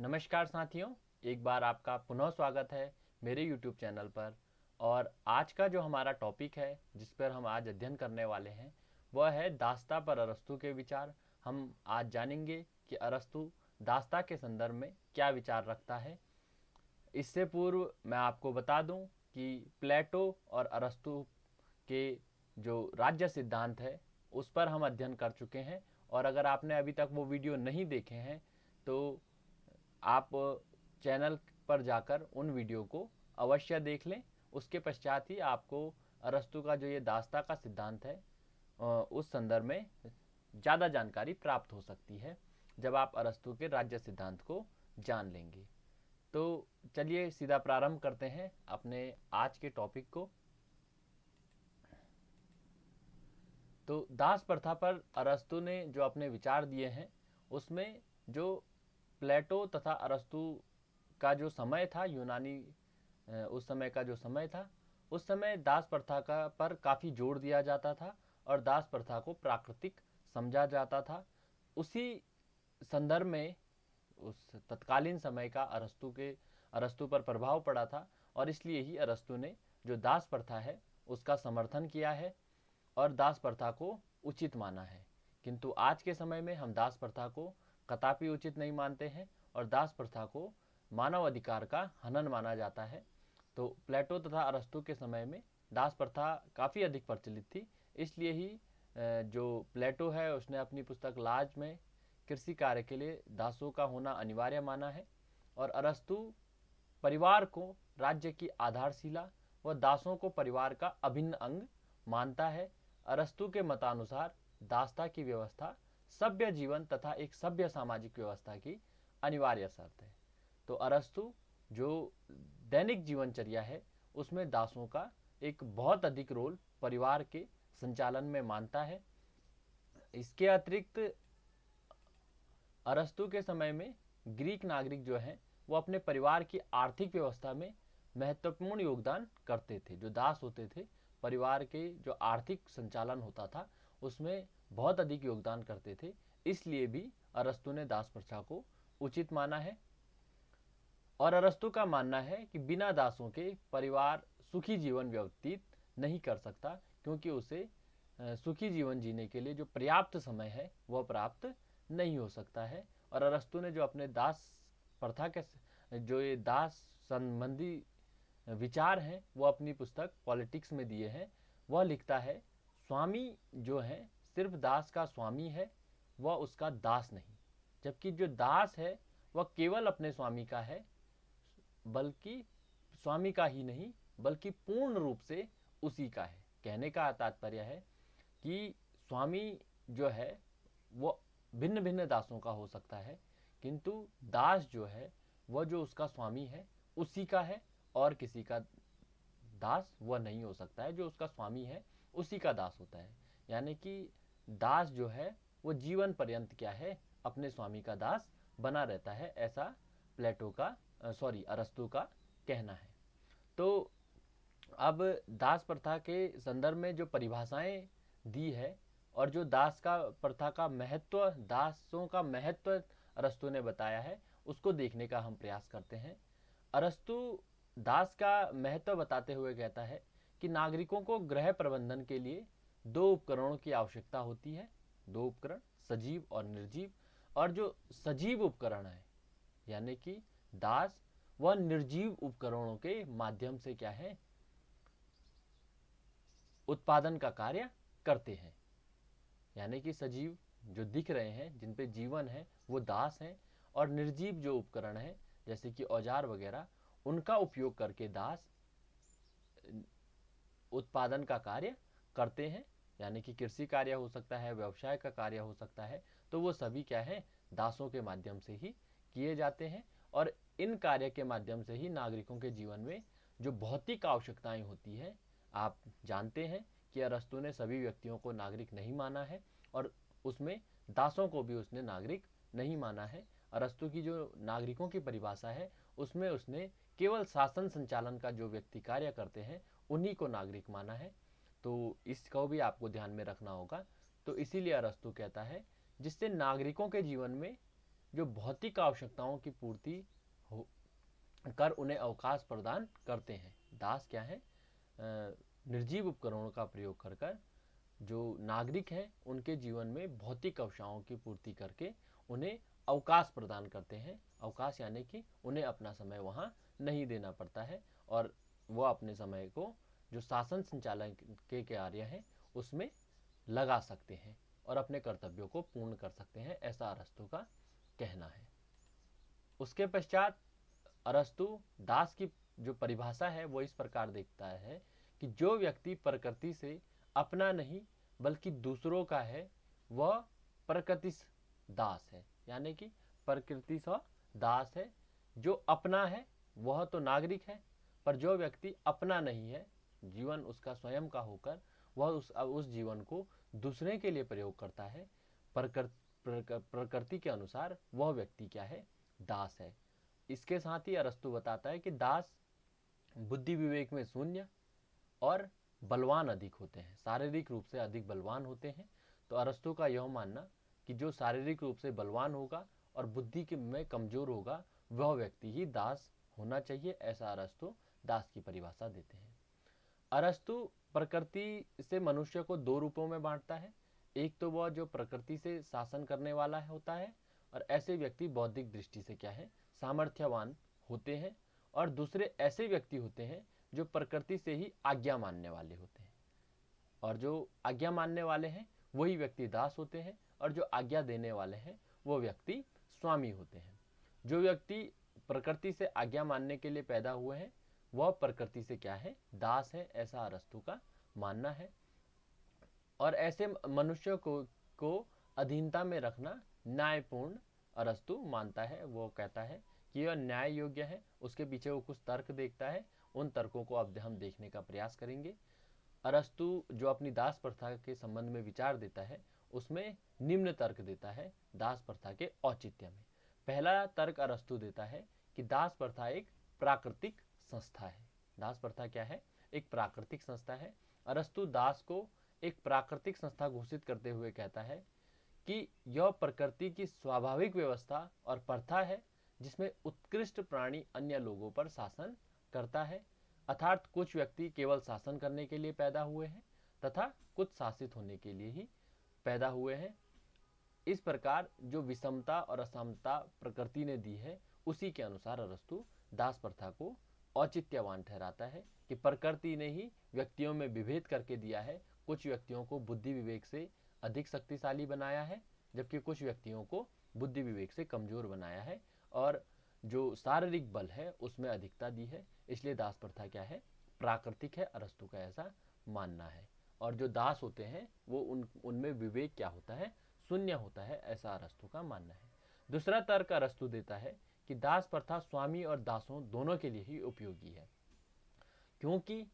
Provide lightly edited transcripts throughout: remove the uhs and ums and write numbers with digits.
नमस्कार साथियों, एक बार आपका पुनः स्वागत है मेरे YouTube चैनल पर। और आज का जो हमारा टॉपिक है जिस पर हम आज अध्ययन करने वाले हैं वह है दास्ता पर अरस्तू के विचार। हम आज जानेंगे कि अरस्तू दास्ता के संदर्भ में क्या विचार रखता है। इससे पूर्व मैं आपको बता दूं कि प्लेटो और अरस्तू के जो राज्य सिद्धांत है उस पर हम अध्ययन कर चुके हैं। और अगर आपने अभी तक वो वीडियो नहीं देखे हैं तो आप चैनल पर जाकर उन वीडियो को अवश्य देख लें। उसके पश्चात ही आपको अरस्तू का जो ये दास्ता का सिद्धांत है उस संदर्भ में ज़्यादा जानकारी प्राप्त हो सकती है जब आप अरस्तू के राज्य सिद्धांत को जान लेंगे। तो चलिए सीधा प्रारंभ करते हैं अपने आज के टॉपिक को। तो दास प्रथा पर अरस्तू ने जो अपने विचार दिए हैं उसमें जो प्लेटो तथा अरस्तू का जो समय था, यूनानी उस समय का जो समय था, उस समय दास प्रथा का पर काफ़ी जोर दिया जाता था और दास प्रथा को प्राकृतिक समझा जाता था। उसी संदर्भ में उस तत्कालीन समय का अरस्तू पर प्रभाव पड़ा था और इसलिए ही अरस्तू ने जो दास प्रथा है उसका समर्थन किया है और दास प्रथा को उचित माना है। किंतु आज के समय में हम दास प्रथा को कदापि उचित नहीं मानते हैं और दास प्रथा को मानव अधिकार का हनन माना जाता है। तो प्लेटो तथा अरस्तू के समय में दास प्रथा काफ़ी अधिक प्रचलित थी। इसलिए ही जो प्लेटो है उसने अपनी पुस्तक लाज में कृषि कार्य के लिए दासों का होना अनिवार्य माना है और अरस्तु परिवार को राज्य की आधारशिला व दासों को परिवार का अभिन्न अंग मानता है। अरस्तु के मतानुसार दासता की व्यवस्था सभ्य जीवन तथा एक सभ्य सामाजिक व्यवस्था की अनिवार्य शर्त है। तो अरस्तु जो दैनिक जीवनचर्या है उसमें दासों का एक बहुत अधिक रोल परिवार के संचालन में मानता है। इसके अतिरिक्त अरस्तु के समय में ग्रीक नागरिक जो हैं वो अपने परिवार की आर्थिक व्यवस्था में महत्वपूर्ण योगदान करते थे। जो दास होते थे परिवार के जो आर्थिक संचालन होता था उसमें बहुत अधिक योगदान करते थे। इसलिए भी अरस्तु ने दास प्रथा को उचित माना है। और अरस्तु का मानना है कि बिना दासों के परिवार सुखी जीवन व्यतीत नहीं कर सकता, क्योंकि उसे सुखी जीवन जीने के लिए जो पर्याप्त समय है वह प्राप्त नहीं हो सकता है। और अरस्तु ने जो अपने दास प्रथा के जो ये दास संबंधी विचार हैं वो अपनी पुस्तक पॉलिटिक्स में दिए हैं। वह लिखता है, स्वामी जो है सिर्फ दास का स्वामी है, वह उसका दास नहीं। जबकि जो दास है वह केवल अपने स्वामी का है, बल्कि स्वामी का ही नहीं बल्कि पूर्ण रूप से उसी का है। कहने का तात्पर्य है कि स्वामी जो है वो भिन्न भिन्न दासों का हो सकता है, किंतु दास जो है वह जो उसका स्वामी है उसी का है और किसी का दास वह नहीं हो सकता है। जो उसका स्वामी है उसी का दास होता है। यानी कि दास जो है वो जीवन पर्यंत क्या है, अपने स्वामी का दास बना रहता है। ऐसा प्लेटो का अरस्तु का कहना है। तो अब दास प्रथा के संदर्भ में जो परिभाषाएं दी है और जो दास का प्रथा का महत्व, दासों का महत्व अरस्तु ने बताया है, उसको देखने का हम प्रयास करते हैं। अरस्तु दास का महत्व बताते हुए कहता है कि नागरिकों को गृह प्रबंधन के लिए दो उपकरणों की आवश्यकता होती है। दो उपकरण, सजीव और निर्जीव। और जो सजीव उपकरण है यानी कि दास, वह निर्जीव उपकरणों के माध्यम से क्या है, उत्पादन का कार्य करते हैं। यानी कि सजीव जो दिख रहे हैं जिन पे जीवन है वो दास हैं, और निर्जीव जो उपकरण है जैसे कि औजार वगैरह, उनका उपयोग करके दास उत्पादन का कार्य करते हैं। यानी कि कृषि कार्य हो सकता है, व्यवसाय का कार्य हो सकता है, तो वो सभी क्या है, दासों के माध्यम से ही किए जाते हैं। और इन कार्य के माध्यम से ही नागरिकों के जीवन में जो भौतिक आवश्यकताएं होती है, आप जानते हैं कि अरस्तु ने सभी व्यक्तियों को नागरिक नहीं माना है और उसमें दासों को भी उसने नागरिक नहीं माना है। अरस्तु की जो नागरिकों की परिभाषा है उसमें उसने केवल शासन संचालन का जो व्यक्ति कार्य करते हैं उन्हीं को नागरिक माना है। तो इसको भी आपको ध्यान में रखना होगा। तो इसीलिए अरस्तु कहता है जिससे नागरिकों के जीवन में जो भौतिक आवश्यकताओं की पूर्ति हो कर उन्हें अवकाश प्रदान करते हैं। दास क्या है? निर्जीव उपकरणों का प्रयोग कर जो नागरिक हैं उनके जीवन में भौतिक आवश्यकताओं की पूर्ति करके उन्हें अवकाश प्रदान करते हैं। अवकाश यानी कि उन्हें अपना समय वहाँ नहीं देना पड़ता है और वह अपने समय को जो शासन संचालन के कार्य हैं उसमें लगा सकते हैं और अपने कर्तव्यों को पूर्ण कर सकते हैं, ऐसा अरस्तु का कहना है। उसके पश्चात अरस्तु दास की जो परिभाषा है वो इस प्रकार देखता है कि जो व्यक्ति प्रकृति से अपना नहीं बल्कि दूसरों का है वह प्रकृति दास है। यानी कि प्रकृति सा दास है। जो अपना है वह तो नागरिक है, पर जो व्यक्ति अपना नहीं है, जीवन उसका स्वयं का होकर वह उस जीवन को दूसरे के लिए प्रयोग करता है, प्रकृति के अनुसार वह व्यक्ति क्या है? दास है। इसके साथ ही अरस्तु बताता है कि दास बुद्धि विवेक में शून्य और बलवान अधिक होते हैं, शारीरिक रूप से अधिक बलवान होते हैं। तो अरस्तु का यह मानना कि जो शारीरिक रूप से बलवान होगा और बुद्धि में कमजोर होगा वह व्यक्ति ही दास होना चाहिए, ऐसा अरस्तु दास की परिभाषा देते हैं। अरस्तु प्रकृति से मनुष्य को दो रूपों में बांटता है। एक तो वह जो प्रकृति से शासन करने वाला होता है और ऐसे व्यक्ति बौद्धिक दृष्टि से क्या है? सामर्थ्यवान होते हैं। और दूसरे ऐसे व्यक्ति होते हैं जो प्रकृति से ही आज्ञा मानने वाले होते हैं, और जो आज्ञा मानने वाले हैं वही व्यक्ति दास होते हैं और जो आज्ञा देने वाले हैं वो व्यक्ति स्वामी होते हैं। जो व्यक्ति प्रकृति से आज्ञा मानने के लिए पैदा हुए हैं वह प्रकृति से क्या है? दास है, ऐसा अरस्तु का मानना है। और ऐसे मनुष्य को अधीनता में रखना न्यायपूर्ण अरस्तु मानता है। वो कहता है कि यह न्याय योग्य है। उसके पीछे वो कुछ तर्क देखता है, उन तर्कों को अब हम देखने का प्रयास करेंगे। अरस्तु जो अपनी दास प्रथा के संबंध में विचार देता है उसमें निम्न तर्क देता है दास प्रथा के औचित्य में। पहला तर्क अरस्तु देता है कि दास प्रथा एक प्राकृतिक संस्था है। दास प्रथा क्या है? एक प्राकृतिक संस्था है। अरस्तु दास को एक प्राकृतिक संस्था घोषित करते हुए कहता है कि यह प्रकृति की स्वाभाविक व्यवस्था और प्रथा है जिसमें उत्कृष्ट प्राणी अन्य लोगों पर शासन करता है, अर्थात कुछ व्यक्ति केवल शासन करने के लिए पैदा हुए हैं तथा कुछ शासित होने के लिए ही पैदा हुए हैं। इस प्रकार जो विषमता और असमता प्रकृति ने दी है उसी के अनुसार अरस्तु दास प्रथा को औचित्यवान ठहराता है कि प्रकृति ने ही व्यक्तियों में विभेद करके दिया है। कुछ व्यक्तियों को बुद्धि विवेक से अधिक शक्तिशाली बनाया है जबकि कुछ व्यक्तियों को बुद्धि विवेक से कमजोर बनाया है, और जो शारीरिक बल है उसमें अधिकता दी है। इसलिए दास प्रथा क्या है? प्राकृतिक है, अरस्तु का ऐसा मानना है। और जो दास होते हैं वो उनमें विवेक क्या होता है? शून्य होता है, ऐसा अरस्तु का मानना है। दूसरा तर्क अरस्तु देता है कि दास प्रथा स्वामी और दासों दोनों के लिए ही उपयोगी है, क्योंकि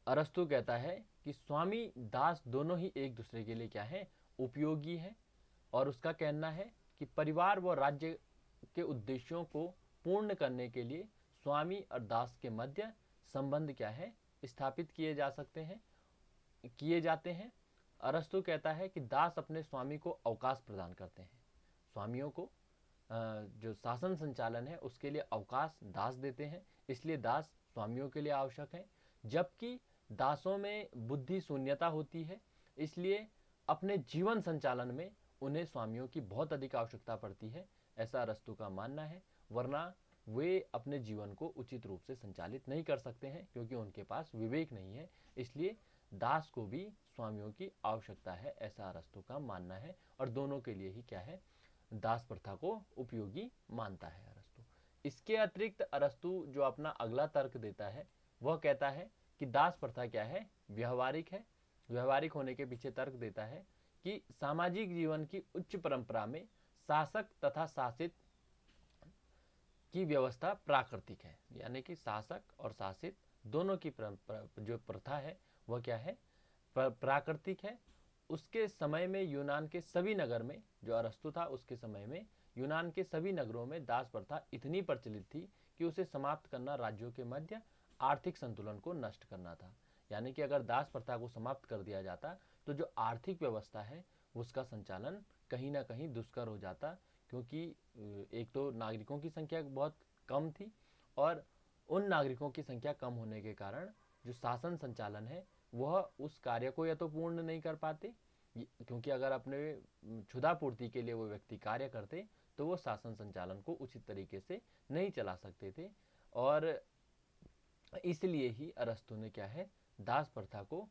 अरस्तु कहता है कि स्वामी दास दोनों ही एक दूसरे के लिए क्या है? उपयोगी है। और उसका कहना है कि परिवार व राज्य के उद्देश्यों को पूर्ण करने के लिए स्वामी और दास के मध्य संबंध क्या है? स्थापित किए जाते हैं। अरस्तु कहता है कि दास अपने स्वामी को अवकाश प्रदान करते हैं। स्वामियों को जो शासन संचालन है उसके लिए अवकाश दास देते हैं, इसलिए दास स्वामियों के लिए आवश्यक है। जबकि दासों में बुद्धि शून्यता होती है, इसलिए अपने जीवन संचालन में उन्हें स्वामियों की बहुत अधिक आवश्यकता पड़ती है, ऐसा अरस्तु का मानना है। वरना वे अपने जीवन को उचित रूप से संचालित नहीं कर सकते हैं क्योंकि उनके पास विवेक नहीं है। इसलिए दास को भी स्वामियों की आवश्यकता है, ऐसा अरस्तु का मानना है। और दोनों के लिए ही क्या है? दास प्रथा को उपयोगी मानता है अरस्तु। इसके अतिरिक्त अरस्तु जो अपना अगला तर्क देता है वह कहता है कि दास प्रथा क्या है? व्यवहारिक है। व्यवहारिक होने के पीछे तर्क देता है कि सामाजिक जीवन की उच्च परंपरा में शासक तथा शासित की व्यवस्था प्राकृतिक है। यानी कि शासक और शासित दोनों की जो प्रथा है वह क्या है? प्राकृतिक है। उसके समय में यूनान के सभी नगर में, जो अरस्तु था उसके समय में यूनान के सभी नगरों में दास प्रथा इतनी प्रचलित थी कि उसे समाप्त करना राज्यों के मध्य आर्थिक संतुलन को नष्ट करना था। यानी कि अगर दास प्रथा को समाप्त कर दिया जाता तो जो आर्थिक व्यवस्था है उसका संचालन कहीं ना कहीं दुष्कर हो जाता, क्योंकि एक तो नागरिकों की संख्या बहुत कम थी, और उन नागरिकों की संख्या कम होने के कारण जो शासन संचालन है वह उस कार्य को या तो पूर्ण नहीं कर पाते, क्योंकि अगर अपने क्षुधा पूर्ति के लिए वो व्यक्ति कार्य करते तो वो शासन संचालन को उचित तरीके से नहीं चला सकते थे। और इसलिए ही अरस्तु ने क्या है, दास प्रथा को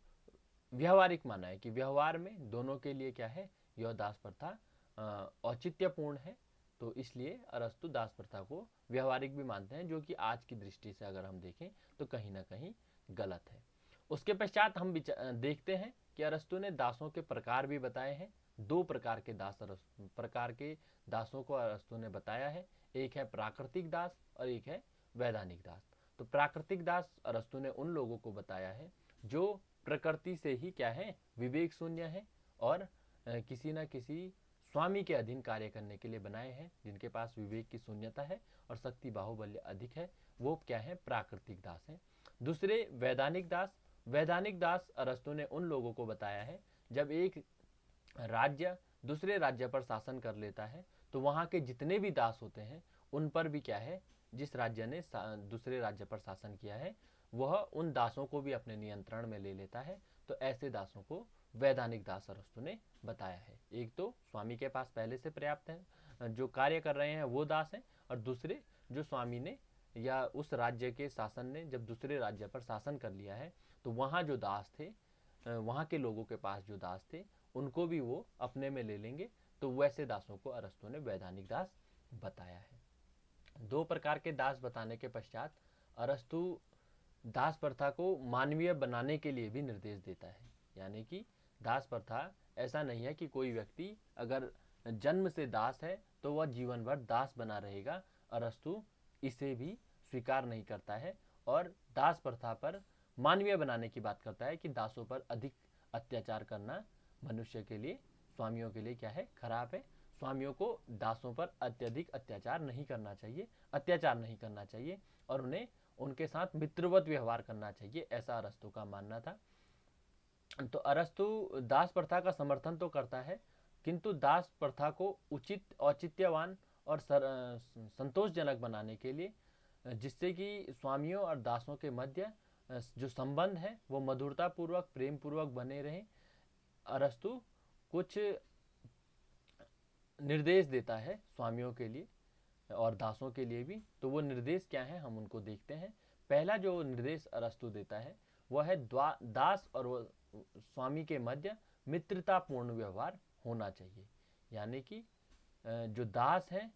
व्यवहारिक माना है कि व्यवहार में दोनों के लिए क्या है, यह दास प्रथा औचित्यपूर्ण है। तो इसलिए अरस्तु दास प्रथा को व्यवहारिक भी मानते हैं, जो कि आज की दृष्टि से अगर हम देखें तो कहीं ना कहीं गलत है। उसके पश्चात हम देखते हैं कि अरस्तु ने दासों के प्रकार भी बताए हैं। दो प्रकार के दासों को अरस्तु ने बताया है। एक है प्राकृतिक दास और एक है वैधानिक दास। तो प्राकृतिक दास अरस्तु ने उन लोगों को बताया है जो प्रकृति से ही क्या है, विवेक शून्य है और किसी न किसी स्वामी के अधीन कार्य करने के लिए बनाए हैं, जिनके पास विवेक की शून्यता है और शक्ति बाहुबल्य अधिक है, वो क्या है, प्राकृतिक दास हैं। दूसरे वैधानिक दास अरस्तु ने उन लोगों को बताया है जब एक राज्य दूसरे राज्य पर शासन कर लेता है तो वहाँ के जितने भी दास होते हैं उन पर भी क्या है, जिस राज्य ने दूसरे राज्य पर शासन किया है वह उन दासों को भी अपने नियंत्रण में ले लेता है। तो ऐसे दासों को वैधानिक दास अरस्तु ने बताया है। एक तो स्वामी के पास पहले से पर्याप्त है, जो कार्य कर रहे हैं वो दास हैं, और दूसरे जो स्वामी ने या उस राज्य के शासन ने जब दूसरे राज्य पर शासन कर लिया है तो वहाँ जो दास थे, वहाँ के लोगों के पास जो दास थे उनको भी वो अपने में ले लेंगे। तो वैसे दासों को अरस्तु ने वैधानिक दास बताया है। दो प्रकार के दास बताने के पश्चात अरस्तु दास प्रथा को मानवीय बनाने के लिए भी निर्देश देता है। यानी कि दास प्रथा ऐसा नहीं है कि कोई व्यक्ति अगर जन्म से दास है तो वह जीवन भर दास बना रहेगा। अरस्तु इसे भी स्वीकार नहीं करता है और दास प्रथा पर मानवीय बनाने की बात करता है कि दासों पर अधिक अत्याचार करना मनुष्य के लिए, स्वामियों के लिए क्या है, खराब है। स्वामियों को दासों पर अत्यधिक अत्याचार नहीं करना चाहिए और उन्हें उनके साथ मित्रवत व्यवहार करना चाहिए, ऐसा अरस्तु का मानना था। तो अरस्तु दास प्रथा का समर्थन तो करता है, किंतु दास प्रथा को उचित, औचित्यवान और संतोषजनक बनाने के लिए, जिससे कि स्वामियों और दासों के मध्य जो संबंध है वो मधुरता पूर्वक, प्रेम पूर्वक बने रहें, अरस्तु कुछ निर्देश देता है स्वामियों के लिए और दासों के लिए भी। तो वो निर्देश क्या है, हम उनको देखते हैं। पहला जो निर्देश अरस्तु देता है वह है दास और स्वामी के मध्य मित्रतापूर्ण व्यवहार होना चाहिए। यानी कि जो दास हैं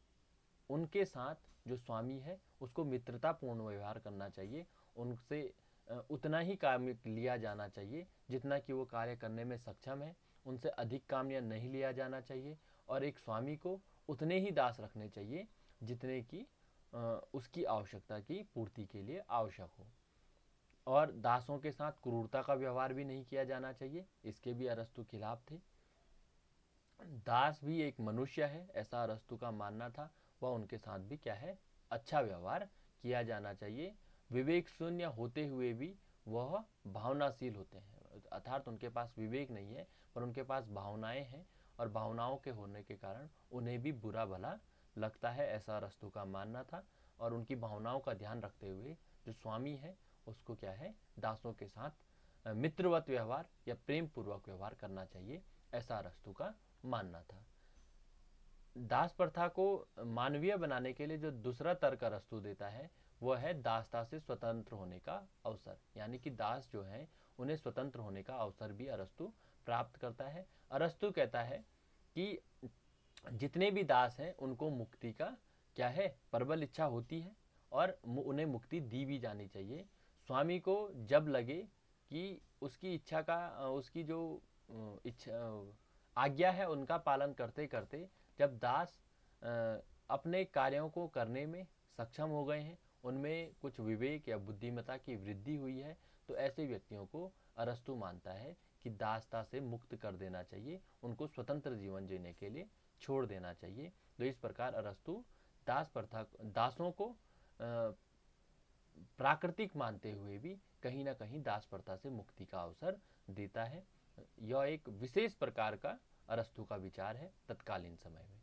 उनके साथ जो स्वामी है उसको मित्रतापूर्ण व्यवहार करना चाहिए, उनसे उतना ही काम लिया जाना चाहिए जितना कि वो कार्य करने में सक्षम है, उनसे अधिक काम या नहीं लिया जाना चाहिए। और एक स्वामी को उतने ही दास रखने चाहिए जितने की उसकी आवश्यकता की पूर्ति के लिए आवश्यक हो। और दासों के साथ क्रूरता का व्यवहार भी नहीं किया जाना चाहिए, इसके भी अरस्तु खिलाफ थे। दास भी एक मनुष्य है, ऐसा अरस्तु का मानना था। वह उनके साथ भी क्या है, अच्छा व्यवहार किया जाना चाहिए। विवेक शून्य होते हुए भी वह भावनाशील होते हैं, अर्थात उनके पास विवेक नहीं है पर उनके पास भावनाएं हैं, और भावनाओं के होने के कारण उन्हें भी बुरा भला लगता है, ऐसा अरस्तु का मानना था। और उनकी भावनाओं का ध्यान रखते हुए जो स्वामी है उसको क्या है, दासों के साथ मित्रवत व्यवहार या प्रेम पूर्वक व्यवहार करना चाहिए, ऐसा अरस्तु का मानना था। दास प्रथा को मानवीय बनाने के लिए जो दूसरा तर्क अरस्तु देता है वह है दासता से स्वतंत्र होने का अवसर। यानी कि दास जो है उन्हें स्वतंत्र होने का अवसर भी अरस्तु प्राप्त करता है। अरस्तु कहता है कि जितने भी दास हैं उनको मुक्ति का क्या है, प्रबल इच्छा होती है और उन्हें मुक्ति दी भी जानी चाहिए। स्वामी को जब लगे कि उसकी इच्छा का, उसकी जो इच्छा आज्ञा है उनका पालन करते करते जब दास अपने कार्यों को करने में सक्षम हो गए हैं, उनमें कुछ विवेक या बुद्धिमत्ता की वृद्धि हुई है, तो ऐसे व्यक्तियों को अरस्तु मानता है कि दासता से मुक्त कर देना चाहिए, उनको स्वतंत्र जीवन जीने के लिए छोड़ देना चाहिए। तो इस प्रकार अरस्तु दासों को प्राकृतिक मानते हुए भी कहीं ना कहीं दास प्रथा से मुक्ति का अवसर देता है। यह एक विशेष प्रकार का अरस्तु का विचार है तत्कालीन समय में।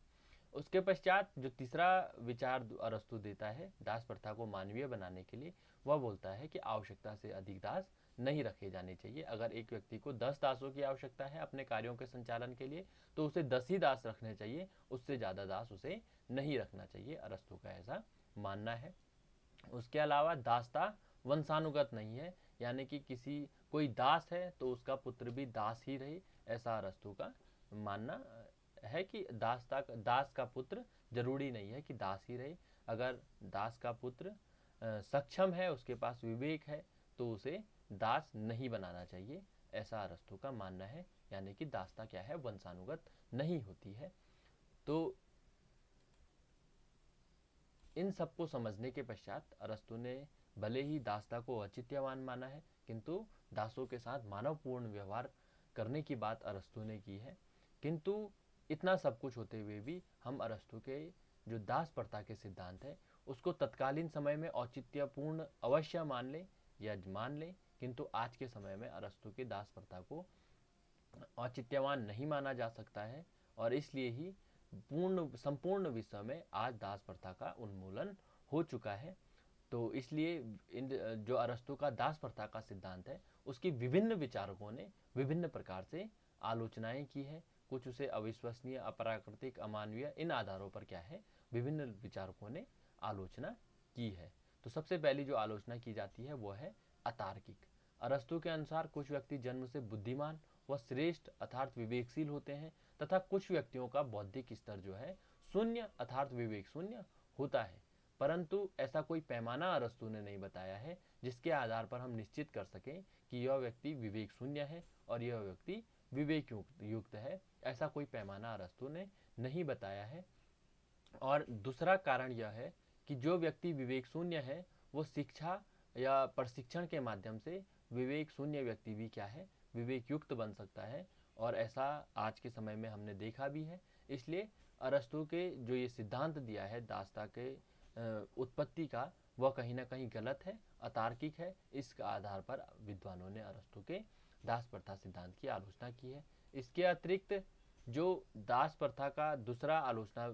उसके पश्चात जो तीसरा विचार अरस्तु देता है दास प्रथा को मानवीय बनाने के लिए, वह बोलता है कि आवश्यकता से अधिक दास नहीं रखे जाने चाहिए। अगर एक व्यक्ति को 10 दासों की आवश्यकता है अपने कार्यों के संचालन के लिए, तो उसे 10 ही दास रखने चाहिए, उससे ज़्यादा दास उसे नहीं रखना चाहिए। अरस्तु का ऐसा मानना है। उसके अलावा दासता वंशानुगत नहीं है, यानी कि किसी कोई दास है तो उसका पुत्र भी दास ही रहे, ऐसा अरस्तु का मानना है कि दास का पुत्र जरूरी नहीं है कि दास ही रहे। अगर दास का पुत्र सक्षम है, उसके पास विवेक है, तो उसे दास नहीं बनाना चाहिए, ऐसा अरस्तु का मानना है। यानी कि दासता क्या है, वंशानुगत नहीं होती है। तो इन सबको समझने के पश्चात अरस्तु ने भले ही दासता को औचित्यवान माना है, किंतु दासों के साथ मानवपूर्ण व्यवहार करने की बात अरस्तु ने की है। किंतु इतना सब कुछ होते हुए भी हम अरस्तु के जो दास प्रथा के सिद्धांत है उसको तत्कालीन समय में औचित्यपूर्ण अवश्य मान ले या मान ले, किंतु आज के समय में अरस्तु की दास प्रथा को औचित्यवान नहीं माना जा सकता है, और इसलिए ही संपूर्ण विश्व में आज दास प्रथा का उन्मूलन हो चुका है। तो इसलिए इन जो अरस्तु का दास प्रथा का सिद्धांत है उसकी विभिन्न विचारकों ने विभिन्न प्रकार से आलोचनाएं की है। कुछ उसे अविश्वसनीय, अप्राकृतिक, अमानवीय, इन आधारों पर क्या है विभिन्न विचारकों ने आलोचना की है। तो सबसे पहली जो आलोचना की जाती है वो है अतार्किक। अरस्तु के अनुसार कुछ व्यक्ति जन्म से बुद्धिमान व श्रेष्ठ अर्थात विवेकशील होते हैं, तथा कुछ व्यक्तियों का बौद्धिक स्तर जो है शून्य अर्थात विवेक शून्य होता है। परंतु ऐसा कोई पैमाना अरस्तु ने नहीं बताया है जिसके आधार पर हम निश्चित कर सकें कि यह व्यक्ति विवेक शून्य है और यह व्यक्ति विवेक युक्त है। ऐसा कोई पैमाना अरस्तु ने नहीं बताया है। और दूसरा कारण यह है कि जो व्यक्ति विवेक शून्य है वो शिक्षा या प्रशिक्षण के माध्यम से विवेक शून्य व्यक्ति भी क्या है विवेक युक्त बन सकता है, और ऐसा आज के समय में हमने देखा भी है। इसलिए अरस्तु के जो ये सिद्धांत दिया है दासता के उत्पत्ति का, वह कहीं ना कहीं गलत है, अतार्किक है। इस आधार पर विद्वानों ने अरस्तु के दास प्रथा सिद्धांत की आलोचना की है। इसके अतिरिक्त जो दास प्रथा का दूसरा आलोचना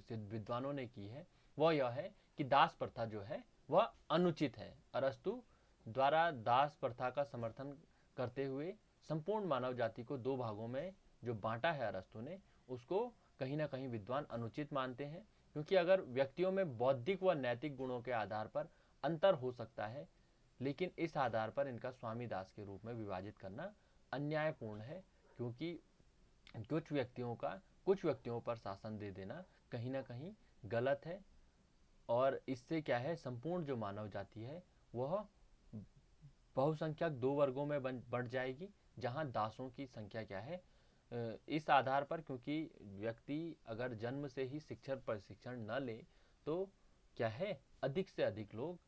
विद्वानों ने की है वह यह है कि दास प्रथा जो है वह अनुचित है। अरस्तु द्वारा दास प्रथा का समर्थन करते हुए संपूर्ण मानव जाति को दो भागों में जो बांटा है अरस्तु ने, उसको कहीं ना कहीं विद्वान अनुचित मानते हैं। क्योंकि अगर व्यक्तियों में बौद्धिक व नैतिक गुणों के आधार पर अंतर हो सकता है, लेकिन इस आधार पर इनका स्वामी दास के रूप में विभाजित करना अन्यायपूर्ण है। क्योंकि कुछ व्यक्तियों पर शासन दे देना कहीं ना कहीं गलत है, और इससे क्या है संपूर्ण जो मानव जाति है वह बहुसंख्यक दो वर्गों में बढ़ जाएगी, जहां दासों की संख्या क्या है इस आधार पर, क्योंकि व्यक्ति अगर जन्म से ही शिक्षण प्रशिक्षण न ले तो क्या है अधिक से अधिक लोग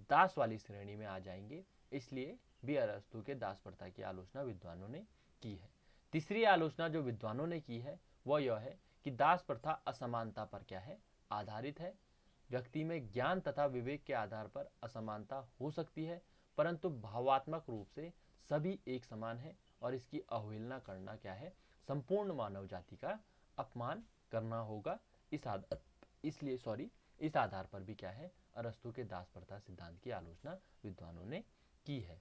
दास वाली श्रेणी में आ जाएंगे। इसलिए भी अरस्तु के दास प्रथा की आलोचना विद्वानों ने की है। तीसरी आलोचना जो विद्वानों ने की है वह यह है कि दास प्रथा असमानता पर क्या है आधारित है। व्यक्ति में ज्ञान तथा विवेक के आधार पर असमानता हो सकती है, परंतु भावात्मक रूप से सभी एक समान है, और इसकी अवहेलना करना क्या है संपूर्ण मानव जाति का अपमान करना होगा। इस आधार पर भी क्या है अरस्तु के दास प्रथा सिद्धांत की आलोचना विद्वानों ने की है।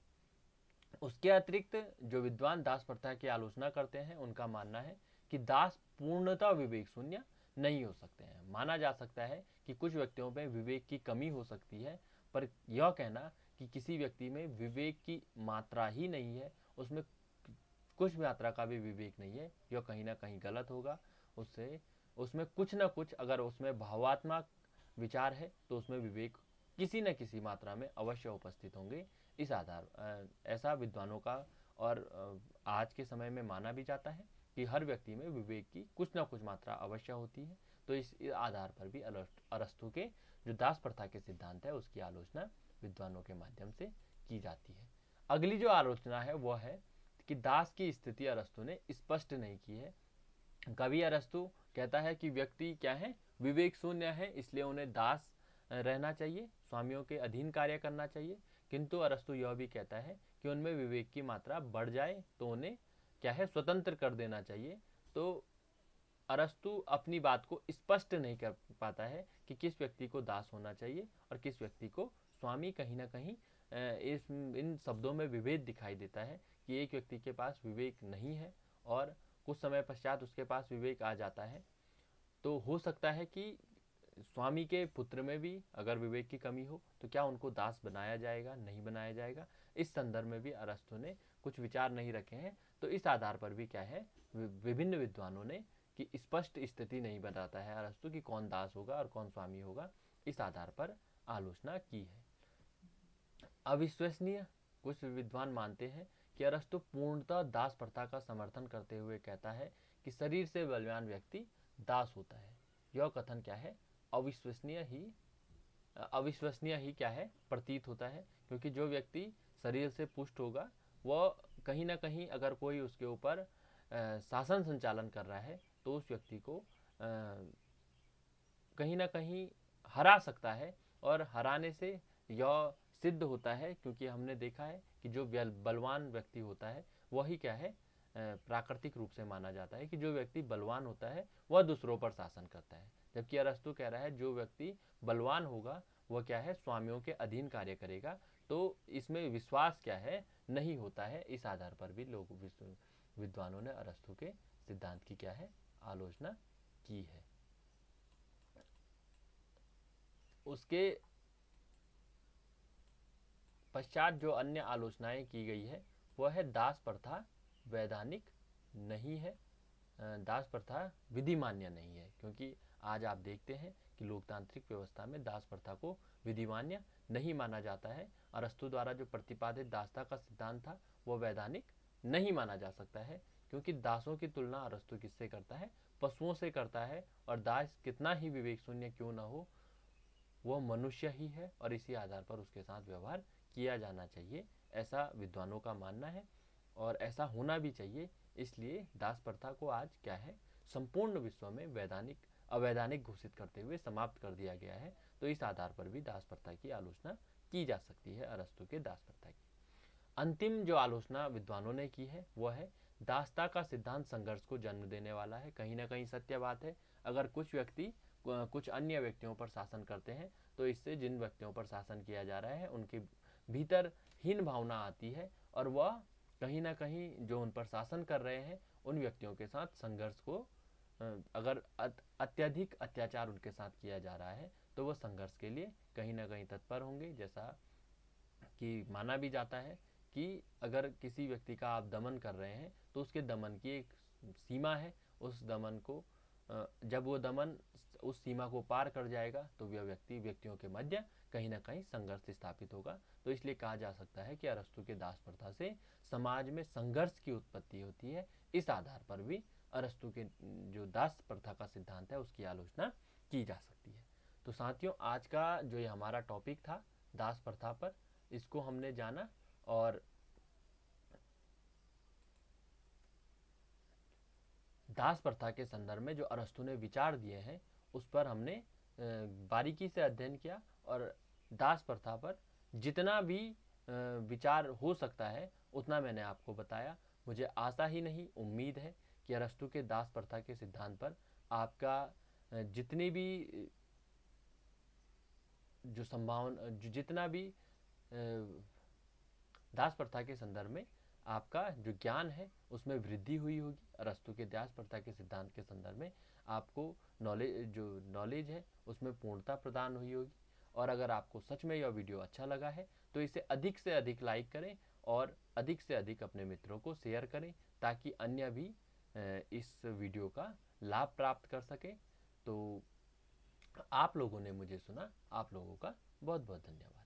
उसके अतिरिक्त जो विद्वान दास प्रथा की आलोचना करते हैं उनका मानना है कि दास पूर्णतः विवेक शून्य नहीं हो सकते हैं। माना जा सकता है कि कुछ व्यक्तियों में विवेक की कमी हो सकती है, पर यह कहना कि किसी व्यक्ति में विवेक की मात्रा ही नहीं है, उसमें कुछ मात्रा का भी विवेक नहीं है, यह कहीं ना कहीं गलत होगा। उसमें कुछ ना कुछ अगर उसमें भावात्मक विचार है तो उसमें विवेक किसी न किसी मात्रा में अवश्य उपस्थित होंगे। इस आधार ऐसा विद्वानों का और आज के समय में माना भी जाता है कि हर व्यक्ति में विवेक की कुछ ना कुछ मात्रा अवश्य होती है। तो इस आधार पर भी अरस्तु के जो दास प्रथा के सिद्धांत है उसकी आलोचना विद्वानों के माध्यम से की जाती है। अगली जो आलोचना है वह है कि दास की स्थिति अरस्तु ने स्पष्ट नहीं की है। कभी अरस्तु कहता है कि व्यक्ति क्या है विवेक शून्य है, इसलिए उन्हें दास रहना चाहिए, स्वामियों के अधीन कार्य करना चाहिए। किंतु अरस्तु यह भी कहता है कि उनमें विवेक की मात्रा बढ़ जाए तो उन्हें क्या है स्वतंत्र कर देना चाहिए। तो अरस्तु अपनी बात को स्पष्ट नहीं कर पाता है कि किस व्यक्ति को दास होना चाहिए और किस व्यक्ति को स्वामी। कहीं ना कहीं इन शब्दों में विभेद दिखाई देता है कि एक व्यक्ति के पास विवेक नहीं है और कुछ समय पश्चात उसके पास विवेक आ जाता है। तो हो सकता है कि स्वामी के पुत्र में भी अगर विवेक की कमी हो तो क्या उनको दास बनाया जाएगा, नहीं बनाया जाएगा। इस संदर्भ में भी अरस्तु ने कुछ विचार नहीं रखे हैं। तो इस आधार पर भी क्या है, विभिन्न विद्वानों ने कि स्पष्ट स्थिति नहीं बताता है अरस्तु कि कौन दास होगा और कौन स्वामी होगा, इस आधार पर आलोचना की है। अविश्वसनीय कुछ विद्वान मानते हैं कि अरस्तु पूर्णतः दास प्रथा का समर्थन करते हुए कहता है कि शरीर से बलवान व्यक्ति दास होता है। यह कथन क्या है, अविश्वसनीय ही क्या है प्रतीत होता है, क्योंकि जो व्यक्ति शरीर से पुष्ट होगा वह कहीं ना कहीं अगर कोई उसके ऊपर शासन संचालन कर रहा है तो उस व्यक्ति को कहीं ना कहीं हरा सकता है। और हराने से यह सिद्ध होता है, क्योंकि हमने देखा है कि जो बलवान व्यक्ति होता है वही क्या है प्राकृतिक रूप से माना जाता है कि जो व्यक्ति बलवान होता है वह दूसरों पर शासन करता है। जबकि अरस्तु कह रहा है जो व्यक्ति बलवान होगा वह क्या है स्वामियों के अधीन कार्य करेगा। तो इसमें विश्वास क्या है नहीं होता है। इस आधार पर भी लोग विद्वानों ने अरस्तु के सिद्धांत की क्या है आलोचना की है। उसके पश्चात जो अन्य आलोचनाएं की गई है वह है दास प्रथा वैधानिक नहीं है, दास प्रथा विधिमान्य नहीं है। क्योंकि आज आप देखते हैं कि लोकतांत्रिक व्यवस्था में दास प्रथा को विधिमान्य नहीं माना जाता है। अरस्तु द्वारा जो प्रतिपादित दासता का सिद्धांत था वह वैधानिक नहीं माना जा सकता है, क्योंकि दासों की तुलना अरस्तु किससे करता है, पशुओं से करता है। और दास कितना ही विवेक शून्य क्यों न हो वह मनुष्य ही है और इसी आधार पर उसके साथ व्यवहार किया जाना चाहिए, ऐसा विद्वानों का मानना है और ऐसा होना भी चाहिए। इसलिए दास प्रथा को आज क्या है संपूर्ण विश्व में अवैधानिक घोषित करते हुए समाप्त कर दिया गया है। तो इस आधार पर भी दास प्रथा की आलोचना की जा सकती है अरस्तु के दास प्रथा की। अंतिम जो आलोचना विद्वानों ने की है वह है दासता का सिद्धांत संघर्ष को जन्म देने वाला है। कहीं ना कहीं सत्य बात है, अगर कुछ व्यक्ति कुछ अन्य व्यक्तियों पर शासन करते हैं तो इससे जिन व्यक्तियों पर शासन किया जा रहा है उनके भीतर हीन भावना आती है और वह कहीं ना कहीं जो उन पर शासन कर रहे हैं उन व्यक्तियों के साथ संघर्ष को अगर अत्यधिक अत्याचार उनके साथ किया जा रहा है तो वह संघर्ष के लिए कहीं ना कहीं तत्पर होंगे। जैसा कि माना भी जाता है कि अगर किसी व्यक्ति का आप दमन कर रहे हैं तो उसके दमन की एक सीमा है। उस दमन को जब वो दमन उस सीमा को पार कर जाएगा तो वह व्यक्तियों के मध्य कहीं ना कहीं संघर्ष स्थापित होगा। तो इसलिए कहा जा सकता है कि अरस्तु के दास प्रथा से समाज में संघर्ष की उत्पत्ति होती है। इस आधार पर भी अरस्तु के जो दास प्रथा का सिद्धांत है उसकी आलोचना की जा सकती है। तो साथियों, आज का जो ये हमारा टॉपिक था दास प्रथा पर, इसको हमने जाना और दास प्रथा के संदर्भ में जो अरस्तु ने विचार दिए हैं उस पर हमने बारीकी से अध्ययन किया और दास प्रथा पर जितना भी विचार हो सकता है उतना मैंने आपको बताया। मुझे आशा ही नहीं उम्मीद है कि अरस्तु के दास प्रथा के सिद्धांत पर आपका जितनी भी जो संभावना जितना भी दास प्रथा के संदर्भ में आपका जो ज्ञान है उसमें वृद्धि हुई होगी। अरस्तु के दास प्रथा के सिद्धांत के संदर्भ में आपको नॉलेज है उसमें पूर्णता प्रदान हुई होगी। और अगर आपको सच में यह वीडियो अच्छा लगा है तो इसे अधिक से अधिक लाइक करें और अधिक से अधिक अपने मित्रों को शेयर करें ताकि अन्य भी इस वीडियो का लाभ प्राप्त कर सकें। तो आप लोगों ने मुझे सुना, आप लोगों का बहुत बहुत धन्यवाद।